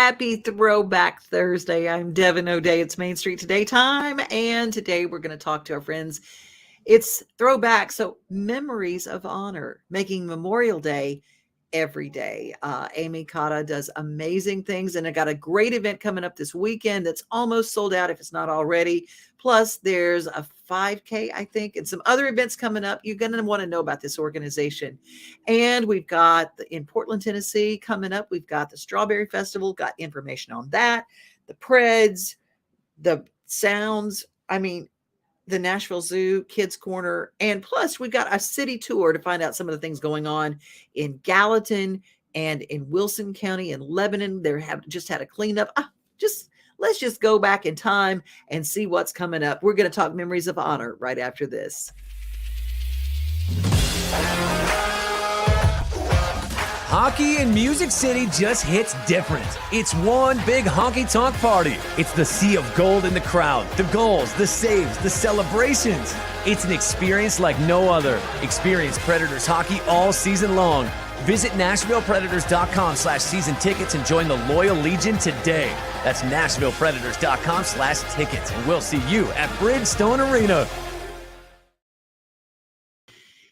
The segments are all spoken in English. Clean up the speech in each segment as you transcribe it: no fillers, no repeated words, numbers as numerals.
Happy Throwback Thursday. I'm Devin O'Day. It's Main Street Today time. And today we're going to talk to our friends. It's Throwback. So, memories of honor, making Memorial Day every day. Amy Cotta does amazing things, and I got a great event coming up this weekend that's almost sold out if it's not already. Plus, there's a 5K, I think, and some other events coming up. You're going to want to know about this organization. And we've got in Portland, Tennessee coming up. We've got the Strawberry Festival, got information on that, the Preds, the Sounds. I mean, the Nashville Zoo, Kids Corner, and plus we got a city tour to find out some of the things going on in Gallatin and in Wilson County in Lebanon. They have just had a cleanup. Let's just go back in time and see what's coming up. We're going to talk memories of honor right after this. Hockey in Music City just hits different. It's one big honky-tonk party. It's the sea of gold in the crowd, the goals, the saves, the celebrations. It's an experience like no other. Experience Predators hockey all season long. Visit NashvillePredators.com/season tickets and join the Loyal Legion today. That's NashvillePredators.com/tickets, and we'll see you at Bridgestone Arena.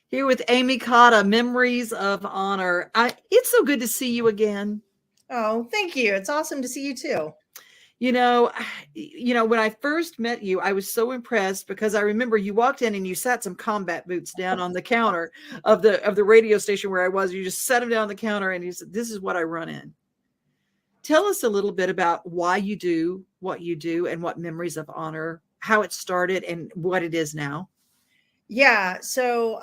Here with Amy Cotta, Memories of Honor. It's so good to see you again. Oh, thank you. It's awesome to see you too. You know, when I first met you, I was so impressed because I remember you walked in and you sat some combat boots down on the counter of the radio station where I was. You just set them down on the counter and you said, "This is what I run in." Tell us a little bit about why you do what you do and what Memories of Honor, how it started and what it is now. Yeah, so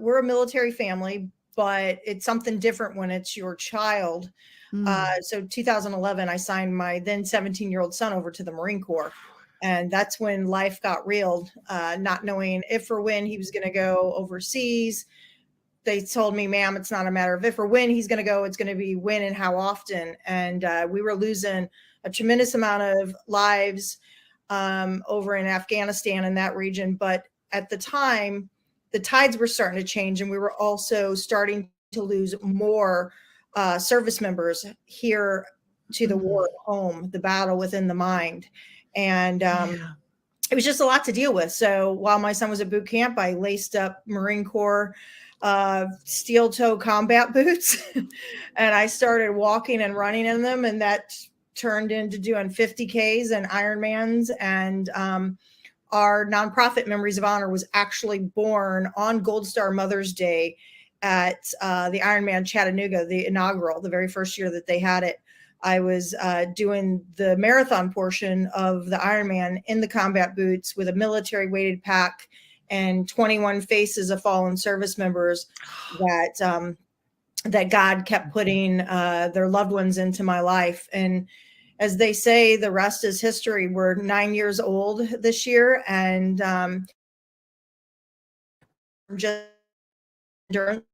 we're a military family, but it's something different when it's your child. So 2011, I signed my then 17-year-old son over to the Marine Corps. And that's when life got real, not knowing if or when he was going to go overseas. They told me, "Ma'am, it's not a matter of if or when he's going to go. It's going to be when and how often." And we were losing a tremendous amount of lives over in Afghanistan and that region. But at the time, the tides were starting to change, and we were also starting to lose more service members here to the war at home, the battle within the mind. And it was just a lot to deal with. So while my son was at boot camp, I laced up Marine Corps steel toe combat boots and I started walking and running in them. And that turned into doing 50Ks and Ironmans. And our nonprofit Memories of Honor was actually born on Gold Star Mother's Day at the Ironman Chattanooga, the inaugural, the very first year that they had it. I was doing the marathon portion of the Ironman in the combat boots with a military weighted pack and 21 faces of fallen service members that God kept putting their loved ones into my life. And as they say, the rest is history. We're 9 years old this year, and just endurance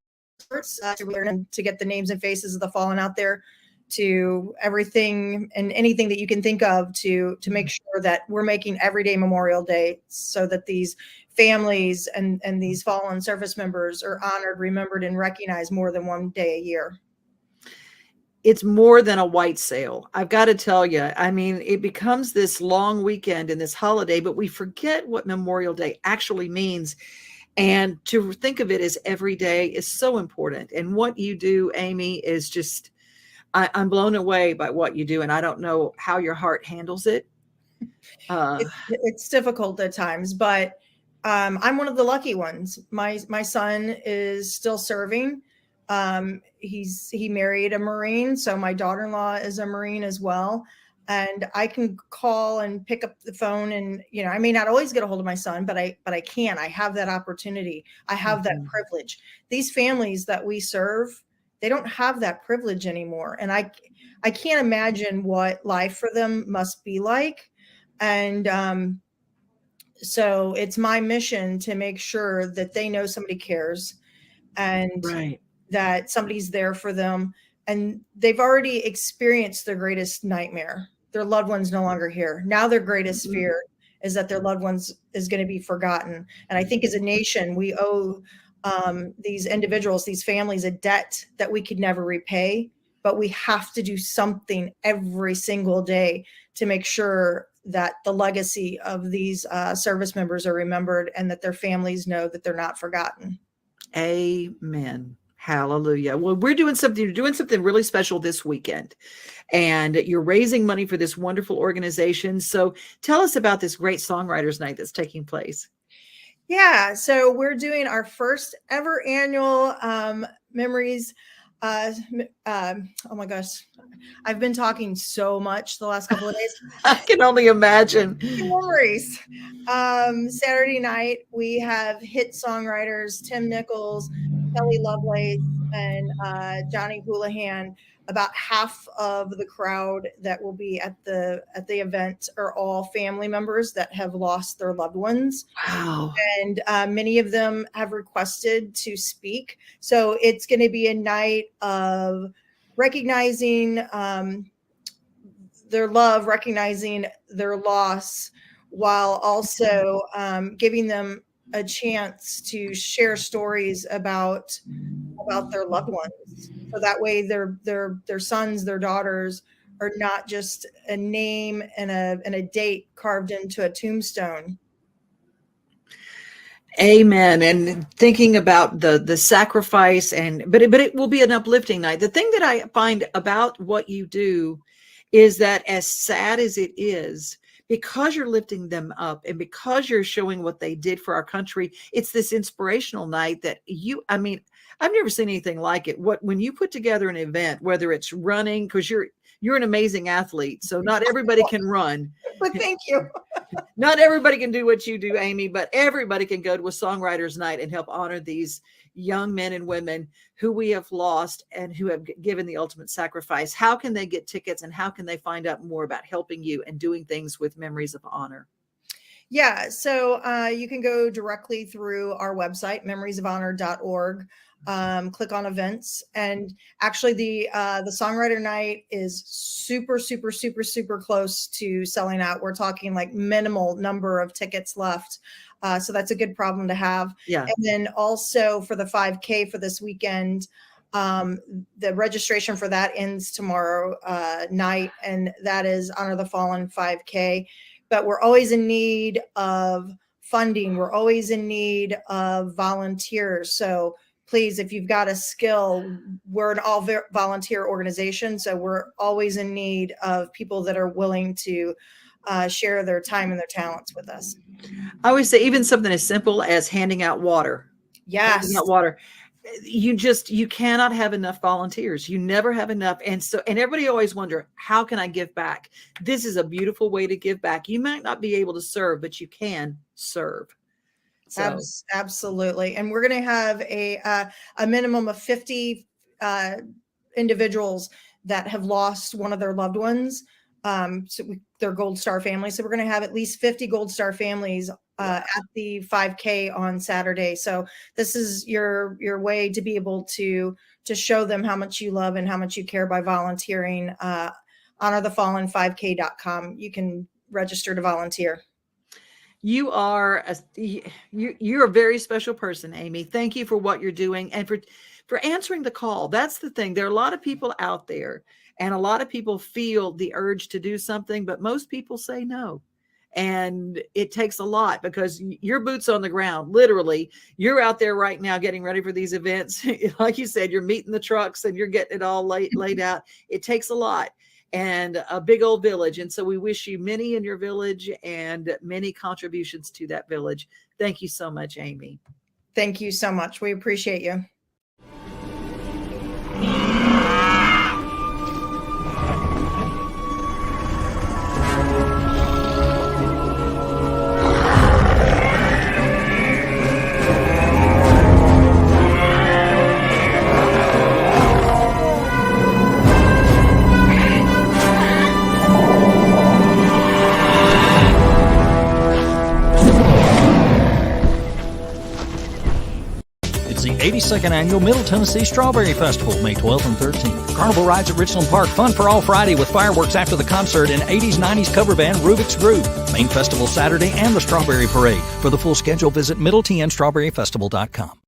to get the names and faces of the fallen out there, to everything and anything that you can think of to make sure that we're making everyday Memorial Day so that these families and these fallen service members are honored, remembered, and recognized more than one day a year. It's more than a white sail. I've got to tell you, I mean, it becomes this long weekend and this holiday, but we forget what Memorial Day actually means. And to think of it as every day is so important. And what you do, Amy, is just, I'm blown away by what you do. And I don't know how your heart handles it. It's difficult at times, but I'm one of the lucky ones. My son is still serving. He married a Marine, so my daughter-in-law is a Marine as well. And I can call and pick up the phone, and I may not always get a hold of my son, but I can. I have that opportunity. I have that privilege. These families that we serve, they don't have that privilege anymore, and I can't imagine what life for them must be like. And so it's my mission to make sure that they know somebody cares, and that somebody's there for them. And they've already experienced their greatest nightmare. Their loved one's no longer here. Now their greatest fear is that their loved ones is going to be forgotten. And I think as a nation, we owe these individuals, these families, a debt that we could never repay. but we have to do something every single day to make sure that the legacy of these service members are remembered and that their families know that they're not forgotten. Amen. Hallelujah. Well, you're doing something really special this weekend, and you're raising money for this wonderful organization. So tell us about this great songwriters night that's taking place. Yeah, so we're doing our first ever annual Memories. Oh my gosh, I've been talking so much the last couple of days. I can only imagine. Memories. Saturday night, we have hit songwriters Tim Nichols, Kelly Lovelace, and Johnny Houlihan. About half of the crowd that will be at the event are all family members that have lost their loved ones. Wow. And many of them have requested to speak. So it's going to be a night of recognizing their love, recognizing their loss, while also giving them a chance to share stories about their loved ones. So that way their sons, their daughters are not just a name and a date carved into a tombstone. Amen. And thinking about the sacrifice, but it will be an uplifting night. The thing that I find about what you do is that, as sad as it is, because you're lifting them up and because you're showing what they did for our country, it's this inspirational night that I've never seen anything like it. When you put together an event, whether it's running, because you're an amazing athlete, so not everybody can run. But thank you. Not everybody can do what you do, Amy, but everybody can go to a songwriters night and help honor these young men and women who we have lost and who have given the ultimate sacrifice. How can they get tickets, and how can they find out more about helping you and doing things with Memories of Honor? Yeah, so you can go directly through our website, memoriesofhonor.org. Click on events, and actually the songwriter night is super close to selling out. We're talking like minimal number of tickets left, so that's a good problem to have. Yeah. And then also for the 5K for this weekend, the registration for that ends tomorrow night, and that is Honor the Fallen 5K. But we're always in need of funding. We're always in need of volunteers. So please, if you've got a skill, we're an all volunteer organization. So we're always in need of people that are willing to share their time and their talents with us. I always say even something as simple as handing out water. Yes. Handing out water. You cannot have enough volunteers. You never have enough. And everybody always wonder, how can I give back? This is a beautiful way to give back. You might not be able to serve, but you can serve. So. Absolutely. And we're going to have a minimum of 50 individuals that have lost one of their loved ones. They're Gold Star families. So we're going to have at least 50 Gold Star families at the 5K on Saturday. So this is your way to be able to show them how much you love and how much you care by volunteering. HonorTheFallen5K.com. You can register to volunteer. You're a very special person, Amy. Thank you for what you're doing and for answering the call. That's the thing. There are a lot of people out there, and a lot of people feel the urge to do something, but most people say no. And it takes a lot, because your boots on the ground, literally, you're out there right now getting ready for these events. Like you said, you're meeting the trucks and you're getting it all laid out. It takes a lot. And a big old village. And so we wish you many in your village and many contributions to that village. Thank you so much, Amy. Thank you so much. We appreciate you. It's the 82nd Annual Middle Tennessee Strawberry Festival, May 12th and 13th. Carnival rides at Richland Park, fun for all Friday with fireworks after the concert and 80s, 90s cover band Rubik's Groove. Main festival Saturday and the Strawberry Parade. For the full schedule, visit middletnstrawberryfestival.com.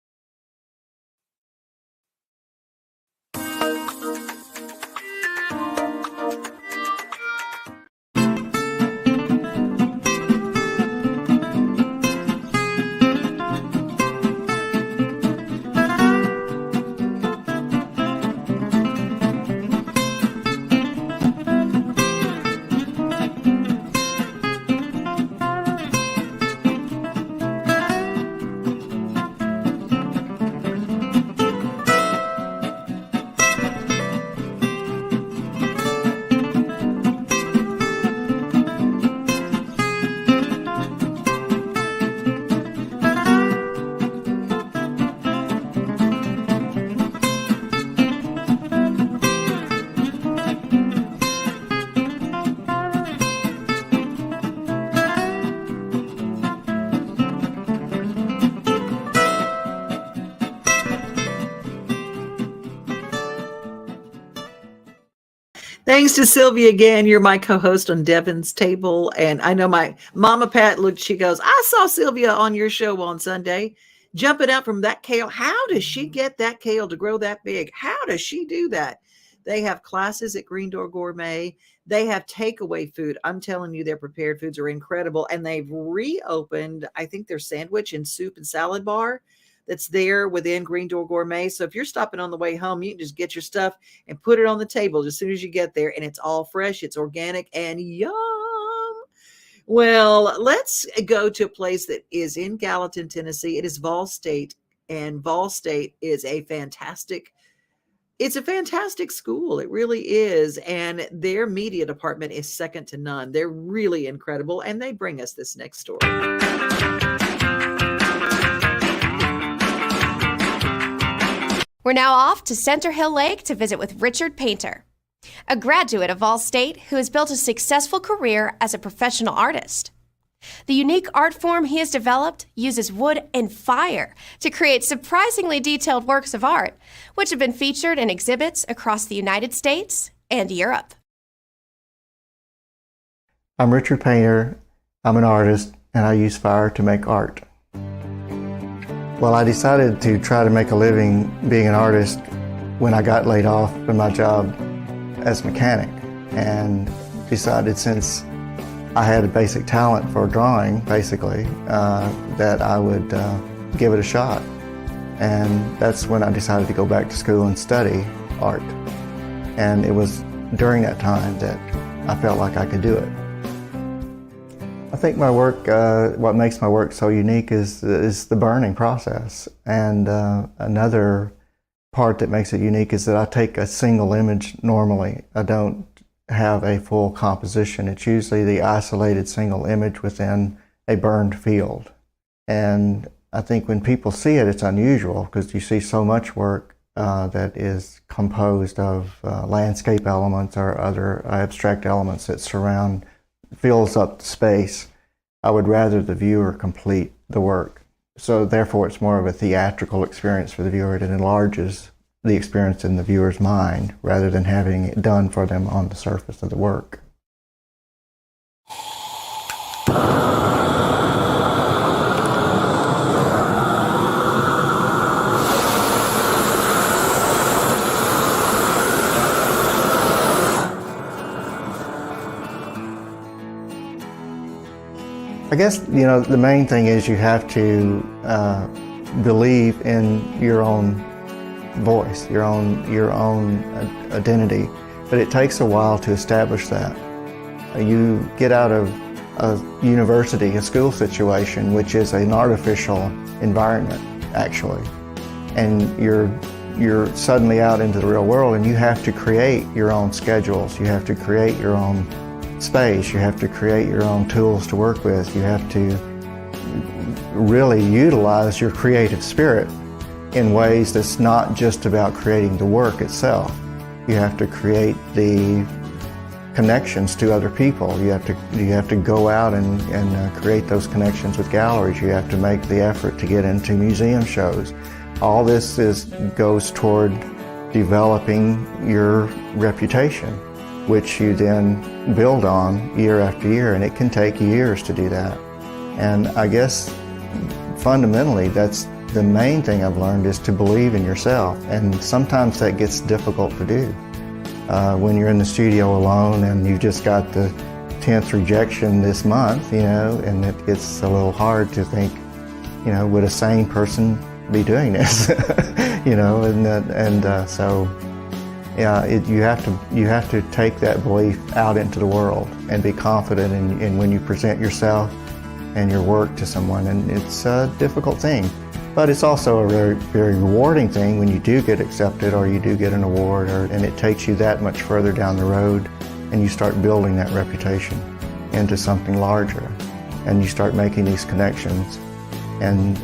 Thanks to Sylvia again. You're my co-host on Devin's Table. And I know my Mama Pat looked, she goes, I saw Sylvia on your show on Sunday jumping out from that kale. How does she get that kale to grow that big? How does she do that? They have classes at Green Door Gourmet. They have takeaway food. I'm telling you, their prepared foods are incredible. And they've reopened, I think, their sandwich and soup and salad bar that's there within Green Door Gourmet. So if you're stopping on the way home, you can just get your stuff and put it on the table as soon as you get there. And it's all fresh, it's organic, and yum. Well, let's go to a place that is in Gallatin, Tennessee. It is Vol State, and Vol State is a fantastic school. It really is. And their media department is second to none. They're really incredible. And they bring us this next story. We're now off to Center Hill Lake to visit with Richard Painter, a graduate of Vol State who has built a successful career as a professional artist. The unique art form he has developed uses wood and fire to create surprisingly detailed works of art, which have been featured in exhibits across the United States and Europe. I'm Richard Painter. I'm an artist, and I use fire to make art. Well, I decided to try to make a living being an artist when I got laid off from my job as a mechanic, and decided since I had a basic talent for drawing, basically, that I would give it a shot. And that's when I decided to go back to school and study art. And it was during that time that I felt like I could do it. I think my work, what makes my work so unique is the burning process. And another part that makes it unique is that I take a single image normally. I don't have a full composition. It's usually the isolated single image within a burned field. And I think when people see it, it's unusual because you see so much work that is composed of landscape elements or other abstract elements that fills up the space. I would rather the viewer complete the work. So therefore it's more of a theatrical experience for the viewer. It enlarges the experience in the viewer's mind rather than having it done for them on the surface of the work. I guess, the main thing is you have to believe in your own voice, your own identity. But it takes a while to establish that. You get out of a university, a school situation, which is an artificial environment, actually. And you're suddenly out into the real world, and you have to create your own schedules. You have to create your own space. You have to create your own tools to work with. You have to really utilize your creative spirit in ways that's not just about creating the work itself. You have to create the connections to other people. You have to go out and create those connections with galleries. You have to make the effort to get into museum shows. All this goes toward developing your reputation, which you then build on year after year, and it can take years to do that. And I guess fundamentally that's the main thing I've learned, is to believe in yourself, and sometimes that gets difficult to do. When you're in the studio alone and you've just got the 10th rejection this month, and it gets a little hard to think, would a sane person be doing this? So yeah, you have to take that belief out into the world and be confident in when you present yourself and your work to someone. And it's a difficult thing, but it's also a very, very rewarding thing when you do get accepted or you do get an award, and it takes you that much further down the road, and you start building that reputation into something larger, and you start making these connections, and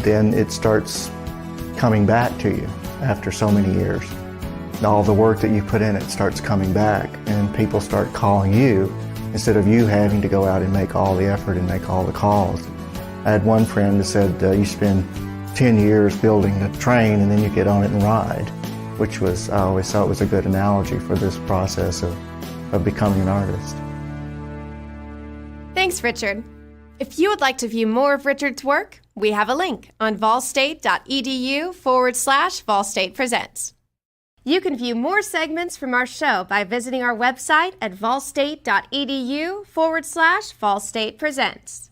then it starts coming back to you after so many years. All the work that you put in it starts coming back, and people start calling you instead of you having to go out and make all the effort and make all the calls. I had one friend that said, you spend 10 years building a train and then you get on it and ride. which was, I always thought was a good analogy for this process of becoming an artist. Thanks, Richard. If you would like to view more of Richard's work, we have a link on volstate.edu/Vol State Presents. You can view more segments from our show by visiting our website at volstate.edu/Vol State Presents.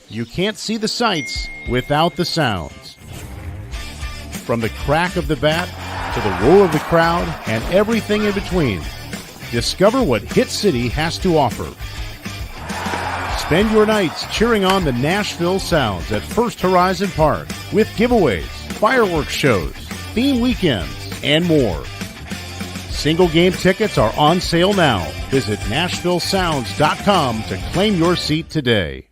You can't see the sights without the sounds. From the crack of the bat to the roar of the crowd and everything in between, discover what Hit City has to offer. Spend your nights cheering on the Nashville Sounds at First Horizon Park with giveaways, fireworks shows, theme weekends, and more. Single game tickets are on sale now. Visit NashvilleSounds.com to claim your seat today.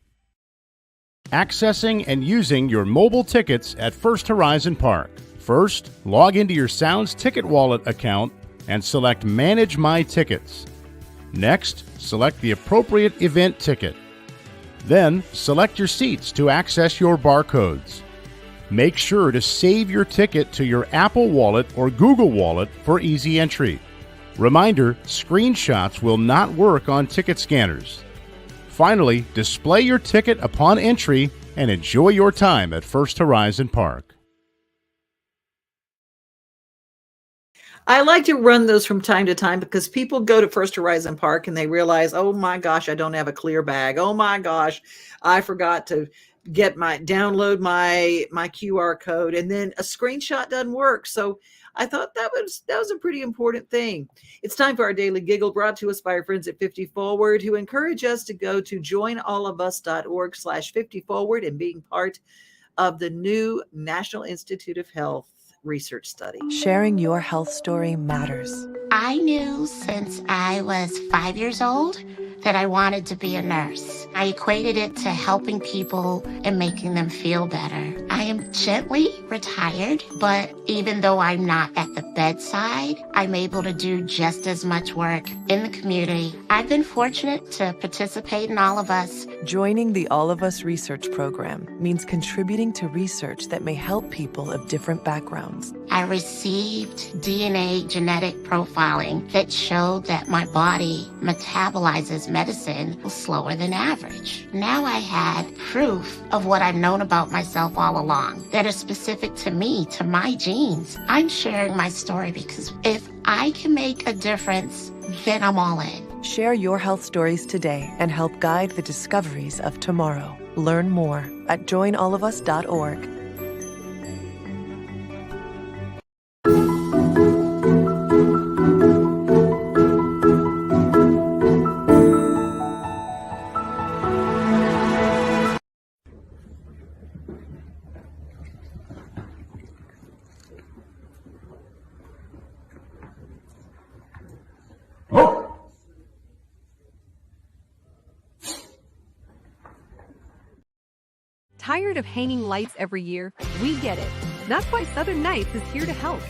Accessing and using your mobile tickets at First Horizon Park. First, log into your Sounds Ticket Wallet account and select Manage My Tickets. Next, select the appropriate event ticket. Then, select your seats to access your barcodes. Make sure to save your ticket to your Apple Wallet or Google Wallet for easy entry. Reminder, screenshots will not work on ticket scanners. Finally, display your ticket upon entry and enjoy your time at First Horizon Park. I like to run those from time to time because people go to First Horizon Park and they realize, oh my gosh, I don't have a clear bag. Oh my gosh, I forgot to download my QR code, and then a screenshot doesn't work. So I thought that was a pretty important thing. It's time for our daily giggle, brought to us by our friends at 50 Forward, who encourage us to go to joinallofus.org/50forward and being part of the new National Institute of Health research study. Sharing your health story matters. I knew since I was 5 years old that I wanted to be a nurse. I equated it to helping people and making them feel better. I am gently retired, but even though I'm not at the bedside, I'm able to do just as much work in the community. I've been fortunate to participate in All of Us. Joining the All of Us research program means contributing to research that may help people of different backgrounds. I received DNA genetic profiling that showed that my body metabolizes medicine slower than average. Now I had proof of what I've known about myself all along that is specific to me, to my genes. I'm sharing my story because if I can make a difference, then I'm all in. Share your health stories today and help guide the discoveries of tomorrow. Learn more at joinallofus.org. Tired of hanging lights every year? We get it. That's why Southern Nights is here to help.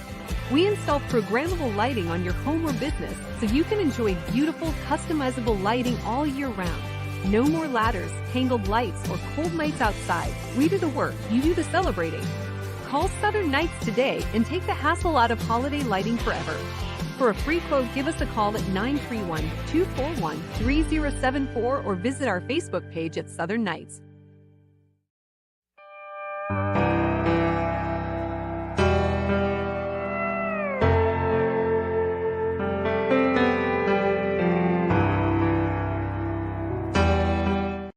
We install programmable lighting on your home or business so you can enjoy beautiful, customizable lighting all year round. No more ladders, tangled lights, or cold nights outside. We do the work, you do the celebrating. Call Southern Nights today and take the hassle out of holiday lighting forever. For a free quote, give us a call at 931-241-3074 or visit our Facebook page at Southern Nights.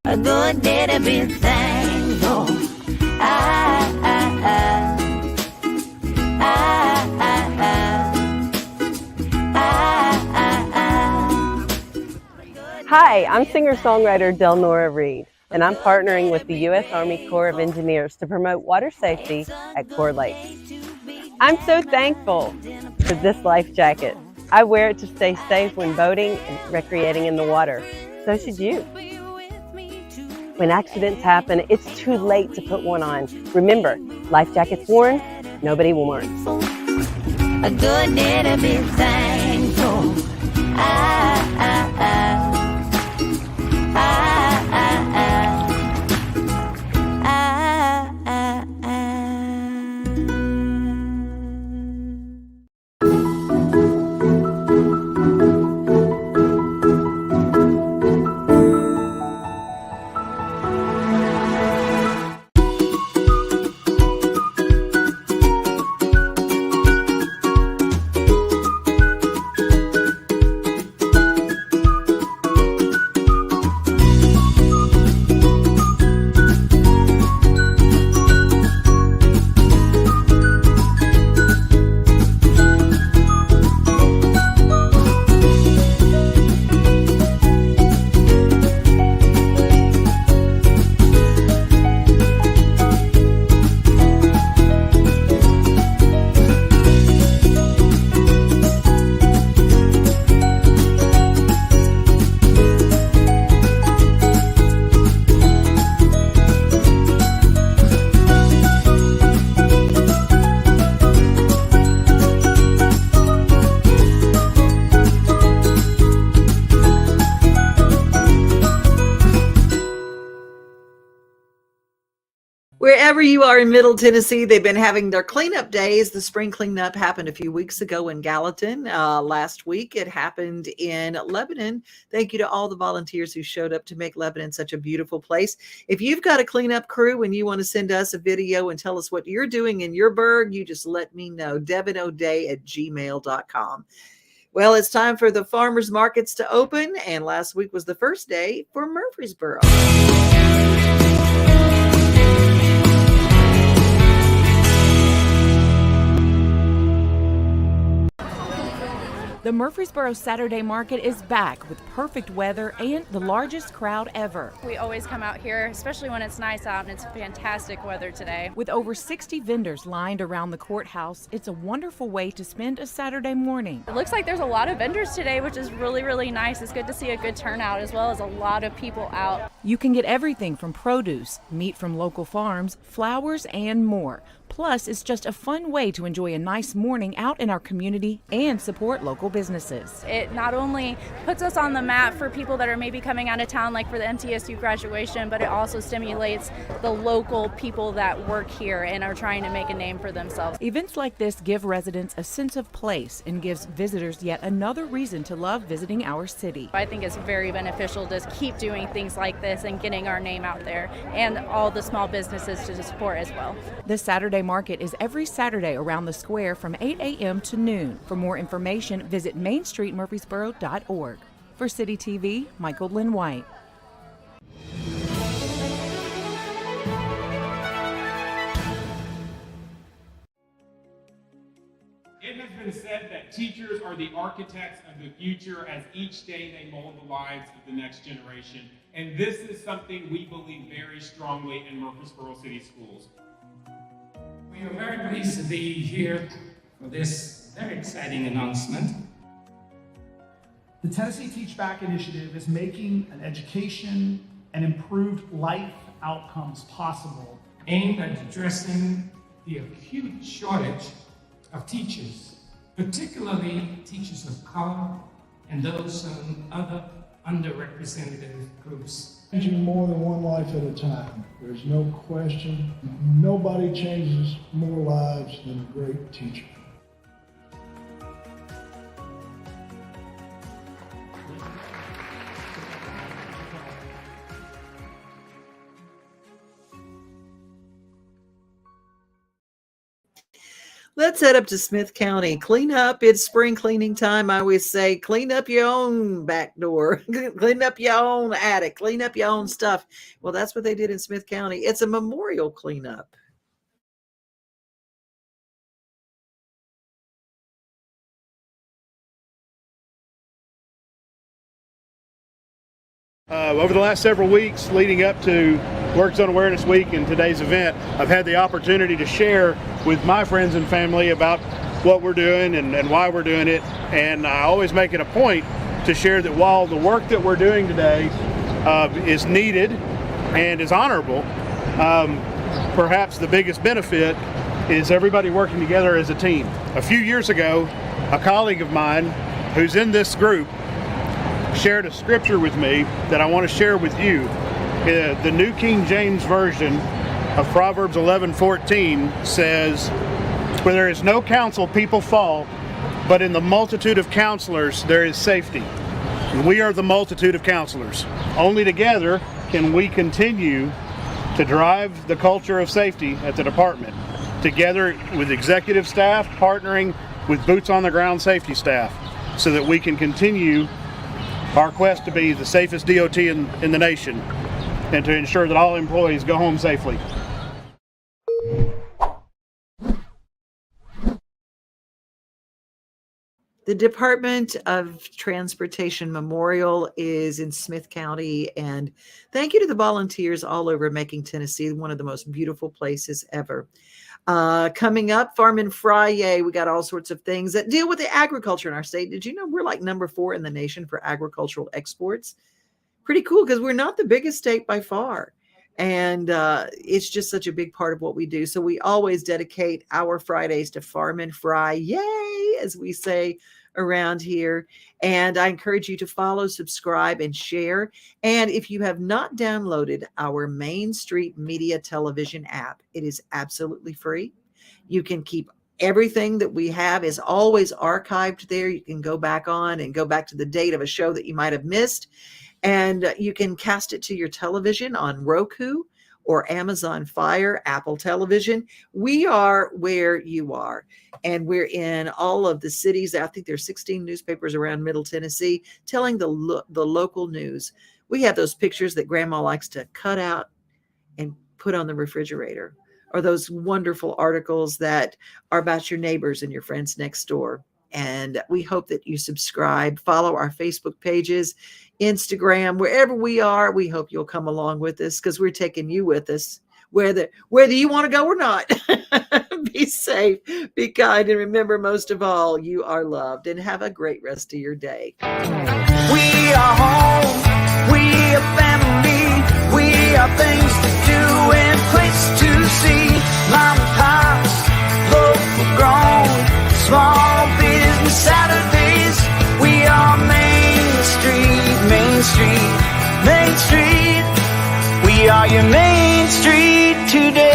A good day to be thankful. Hi, I'm singer-songwriter Delnora Reed, and I'm partnering with the U.S. Army Corps of Engineers to promote water safety at Corps Lakes. I'm so thankful for this life jacket. I wear it to stay safe when boating and recreating in the water. So should you. When accidents happen, it's too late to put one on. Remember, life jackets worn, nobody warns. A good day to be thankful. Wherever you are in Middle Tennessee, they've been having their cleanup days. The spring cleanup happened a few weeks ago in Gallatin. Last week, it happened in Lebanon. Thank you to all the volunteers who showed up to make Lebanon such a beautiful place. If you've got a cleanup crew and you want to send us a video and tell us what you're doing in your burg, you just let me know. devinoday@gmail.com. Well, it's time for the farmers markets to open, and last week was the first day for Murfreesboro. The Murfreesboro Saturday Market is back with perfect weather and the largest crowd ever. We always come out here, especially when it's nice out, and it's fantastic weather today. With over 60 vendors lined around the courthouse, it's a wonderful way to spend a Saturday morning. It looks like there's a lot of vendors today, which is really, really nice. It's good to see a good turnout as well as a lot of people out. You can get everything from produce, meat from local farms, flowers, and more. Plus, it's just a fun way to enjoy a nice morning out in our community and support local businesses. It not only puts us on the map for people that are maybe coming out of town, like for the MTSU graduation, but it also stimulates the local people that work here and are trying to make a name for themselves. Events like this give residents a sense of place and gives visitors yet another reason to love visiting our city. I think it's very beneficial to keep doing things like this and getting our name out there, and all the small businesses to support as well. The Saturday Market is every Saturday around the square from 8 a.m. to noon. For more information, visit mainstreetmurfreesboro.org. For City TV, Michael Lynn White. It has been said that teachers are the architects of the future, as each day they mold the lives of the next generation. And this is something we believe very strongly in Murfreesboro City Schools. We are very pleased to be here for this very exciting announcement. The Tennessee Teach Back initiative is making an education and improved life outcomes possible, aimed at addressing the acute shortage of teachers, particularly teachers of color and those from other underrepresented groups. Changing more than one life at a time. There's no question. Nobody changes more lives than a great teacher. Let's head up to Smith County. Clean up. It's spring cleaning time. I always say, clean up your own back door, clean up your own attic, clean up your own stuff. Well, that's what they did in Smith County. It's a memorial cleanup. Over the last several weeks leading up to Work Zone Awareness Week and today's event, I've had the opportunity to share with my friends and family about what we're doing and why we're doing it. And I always make it a point to share that while the work that we're doing today is needed and is honorable, perhaps the biggest benefit is everybody working together as a team. A few years ago, a colleague of mine who's in this group shared a scripture with me that I want to share with you. The New King James Version of Proverbs 11:14 says, "Where there is no counsel, people fall, but in the multitude of counselors there is safety." And we are the multitude of counselors. Only together can we continue to drive the culture of safety at the department, together with executive staff, partnering with boots on the ground safety staff, so that we can continue our quest to be the safest DOT in the nation and to ensure that all employees go home safely. The Department of Transportation Memorial is in Smith County, and thank you to the volunteers all over making Tennessee one of the most beautiful places ever. Coming up, Farm and Fry, yay, we got all sorts of things that deal with the agriculture in our state. Did you know we're like number 4 in the nation for agricultural exports? Pretty cool, because we're not the biggest state by far. And it's just such a big part of what we do. So we always dedicate our Fridays to Farm and Fry, yay, as we say around here. And I encourage you to follow, subscribe, and share. And if you have not downloaded our Main Street Media Television app, it is absolutely free. You can keep everything that we have is always archived there. You can go back on and go back to the date of a show that you might have missed. And you can cast it to your television on Roku or Amazon Fire, Apple Television. We are where you are. And we're in all of the cities. I think there's 16 newspapers around Middle Tennessee telling the local news. We have those pictures that Grandma likes to cut out and put on the refrigerator, or those wonderful articles that are about your neighbors and your friends next door. And we hope that you subscribe, follow our Facebook pages, Instagram, wherever we are. We hope you'll come along with us, because we're taking you with us, whether you want to go or not. Be safe, be kind, and remember, most of all, you are loved. And have a great rest of your day. We are home, we are family, we are things to do and places to see. Mom and pops, local grown, small business Saturdays. We are Main Street, Main Street, Main Street. We are your Main Street today.